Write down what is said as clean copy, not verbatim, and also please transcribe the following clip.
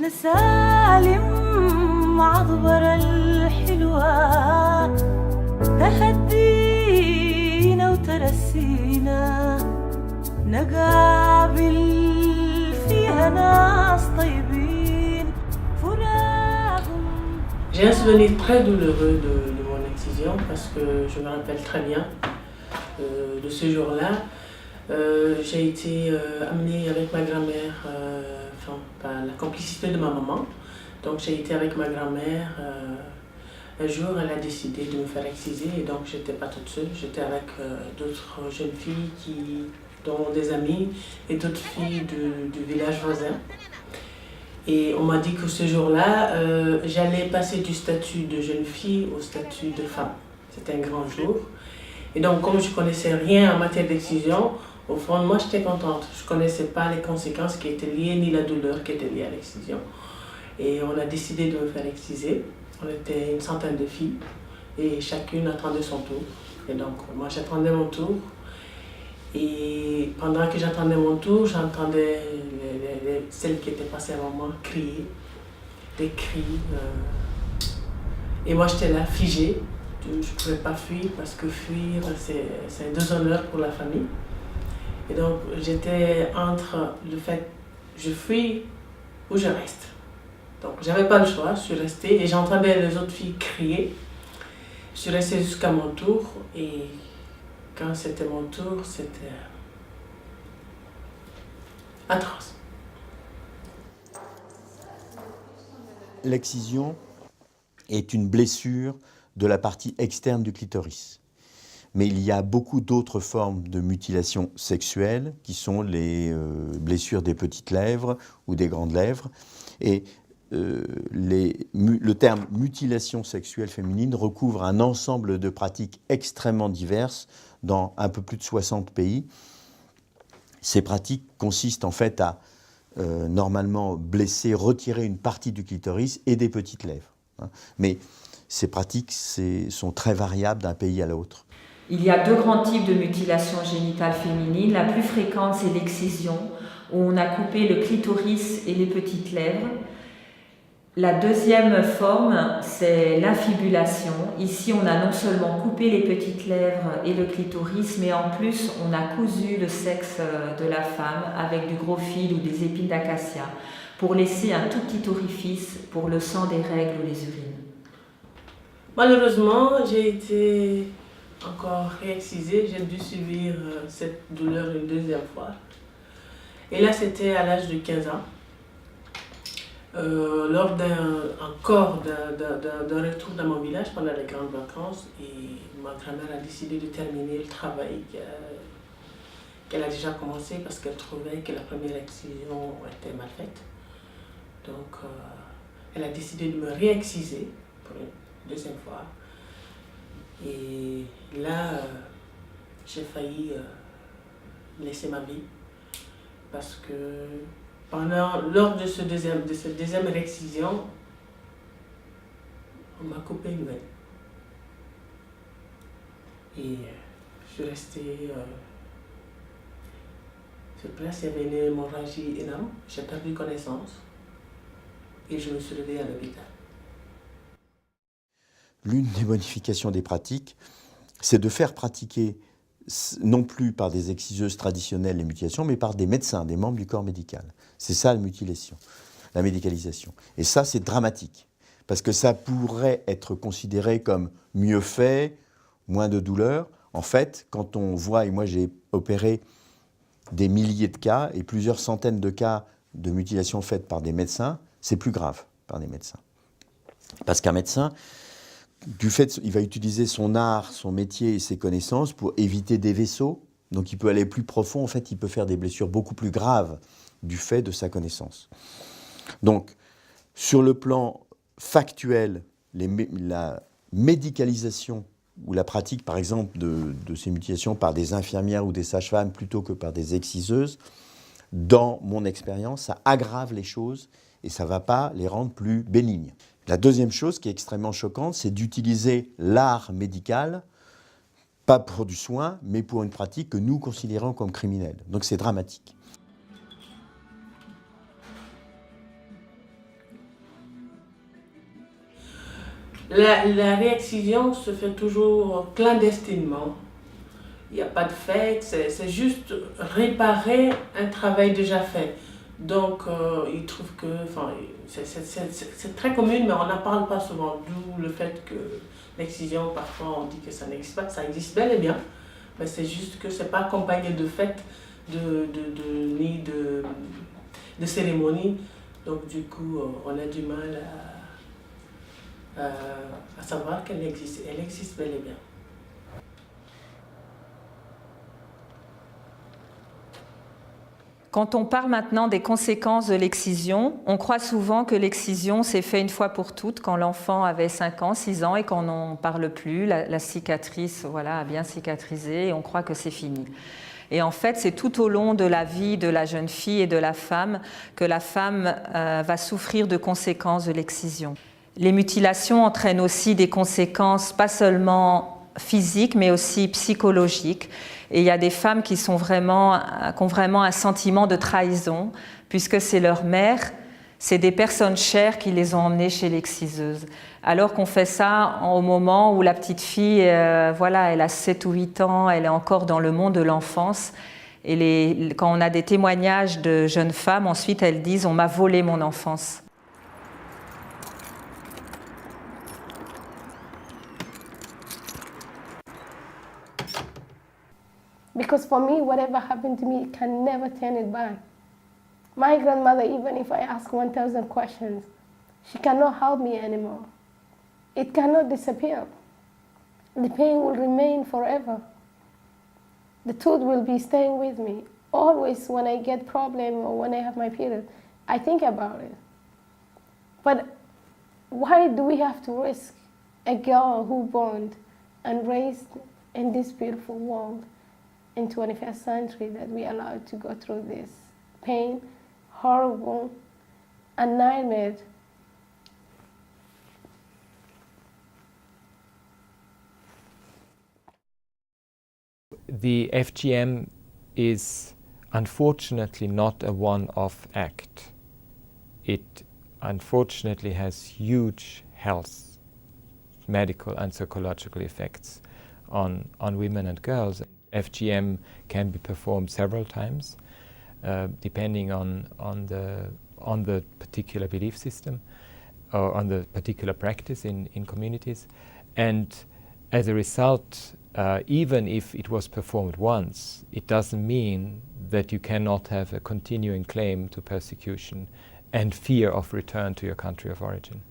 نسالم عذبر الحلوة تهدينا وترسينا نقابل فيها ناس طيبين فراقهم. J'ai un souvenir très douloureux de mon excision parce que je me rappelle très bien de ce jour-là. J'ai été amenée avec ma grand-mère, par la complicité de ma maman. Donc j'ai été avec ma grand-mère. Un jour, elle a décidé de me faire exciser et donc j'étais pas toute seule. J'étais avec d'autres jeunes filles dont des amies et d'autres filles du village voisin. Et on m'a dit que ce jour-là, j'allais passer du statut de jeune fille au statut de femme. C'était un grand jour. Et donc, comme je ne connaissais rien en matière d'excision, au fond de moi, j'étais contente. Je ne connaissais pas les conséquences qui étaient liées, ni la douleur qui était liée à l'excision. Et on a décidé de me faire exciser. On était une centaine de filles et chacune attendait son tour. Et donc, moi, j'attendais mon tour. Et pendant que j'attendais mon tour, j'entendais celles qui étaient passées avant moi crier, des cris. Et moi, j'étais là, figée. Je ne pouvais pas fuir parce que fuir, c'est un déshonneur pour la famille. Et donc, j'étais entre le fait, je fuis ou je reste. Donc, je n'avais pas le choix, je suis restée et j'entendais les autres filles crier. Je suis restée jusqu'à mon tour et quand c'était mon tour, c'était atroce. L'excision est une blessure de la partie externe du clitoris. Mais il y a beaucoup d'autres formes de mutilation sexuelle qui sont les blessures des petites lèvres ou des grandes lèvres. Et le terme mutilation sexuelle féminine recouvre un ensemble de pratiques extrêmement diverses dans un peu plus de 60 pays. Ces pratiques consistent en fait à normalement blesser, retirer une partie du clitoris et des petites lèvres. Mais ces pratiques sont très variables d'un pays à l'autre. Il y a deux grands types de mutilation génitale féminine. La plus fréquente, c'est l'excision, où on a coupé le clitoris et les petites lèvres. La deuxième forme, c'est l'infibulation. Ici, on a non seulement coupé les petites lèvres et le clitoris, mais en plus, on a cousu le sexe de la femme avec du gros fil ou des épines d'acacia pour laisser un tout petit orifice pour le sang des règles ou les urines. Malheureusement, j'ai été encore réexcisée. J'ai dû subir cette douleur une deuxième fois. Et là, c'était à l'âge de 15 ans. Lors d'un retour dans mon village pendant les grandes vacances, et ma grand-mère a décidé de terminer le travail qu'elle a déjà commencé parce qu'elle trouvait que la première excision était mal faite. Donc, elle a décidé de me réexciser pour une deuxième fois. Et là, j'ai failli laisser ma vie parce que lors de cette deuxième réexcision, on m'a coupé une veine. Et je suis restée sur place, il y avait une hémorragie énorme, j'ai perdu connaissance et je me suis levée à l'hôpital. L'une des modifications des pratiques, c'est de faire pratiquer non plus par des exciseuses traditionnelles les mutilations, mais par des médecins, des membres du corps médical. C'est ça la mutilation, la médicalisation. Et ça, c'est dramatique, parce que ça pourrait être considéré comme mieux fait, moins de douleur. En fait, quand on voit, et moi j'ai opéré des milliers de cas et plusieurs centaines de cas de mutilation faites par des médecins, c'est plus grave par des médecins. Parce qu'un médecin, du fait, il va utiliser son art, son métier et ses connaissances pour éviter des vaisseaux. Donc il peut aller plus profond. En fait, il peut faire des blessures beaucoup plus graves du fait de sa connaissance. Donc, sur le plan factuel, la médicalisation ou la pratique, par exemple, de ces mutilations par des infirmières ou des sages-femmes plutôt que par des exciseuses, dans mon expérience, ça aggrave les choses et ça ne va pas les rendre plus bénignes. La deuxième chose qui est extrêmement choquante, c'est d'utiliser l'art médical, pas pour du soin, mais pour une pratique que nous considérons comme criminelle. Donc c'est dramatique. La réexcision se fait toujours clandestinement. Il n'y a pas de fête, c'est juste réparer un travail déjà fait. Donc, ils trouvent que, enfin, c'est très commun, mais on n'en parle pas souvent. D'où le fait que l'excision, parfois, on dit que ça n'existe pas. Ça existe bel et bien, mais c'est juste que ce n'est pas accompagné de fêtes, ni de cérémonies. Donc, du coup, on a du mal à savoir qu'elle existe. Elle existe bel et bien. Quand on parle maintenant des conséquences de l'excision, on croit souvent que l'excision s'est fait une fois pour toutes quand l'enfant avait 5 ans, 6 ans et qu'on n'en parle plus. La cicatrice voilà, a bien cicatrisé et on croit que c'est fini. Et en fait, c'est tout au long de la vie de la jeune fille et de la femme que la femme va souffrir de conséquences de l'excision. Les mutilations entraînent aussi des conséquences pas seulement physiques mais aussi psychologiques. Et il y a des femmes qui ont vraiment un sentiment de trahison, puisque c'est leur mère, c'est des personnes chères qui les ont emmenées chez l'exciseuse. Alors qu'on fait ça au moment où la petite fille, voilà, elle a 7 ou 8 ans, elle est encore dans le monde de l'enfance. Et quand on a des témoignages de jeunes femmes, ensuite elles disent « on m'a volé mon enfance ». Because for me, whatever happened to me can never turn it back. My grandmother, even if I ask 1,000 questions, she cannot help me anymore. It cannot disappear. The pain will remain forever. The tooth will be staying with me. Always when I get problem or when I have my period, I think about it. But why do we have to risk a girl who born and raised in this beautiful world in 21st century that we allowed to go through this pain, horrible, and nightmare? The FGM is unfortunately not a one-off act. It unfortunately has huge health, medical and psychological effects on women and girls. FGM can be performed several times, depending on the particular belief system or on the particular practice in communities. And as a result, even if it was performed once, it doesn't mean that you cannot have a continuing claim to persecution and fear of return to your country of origin.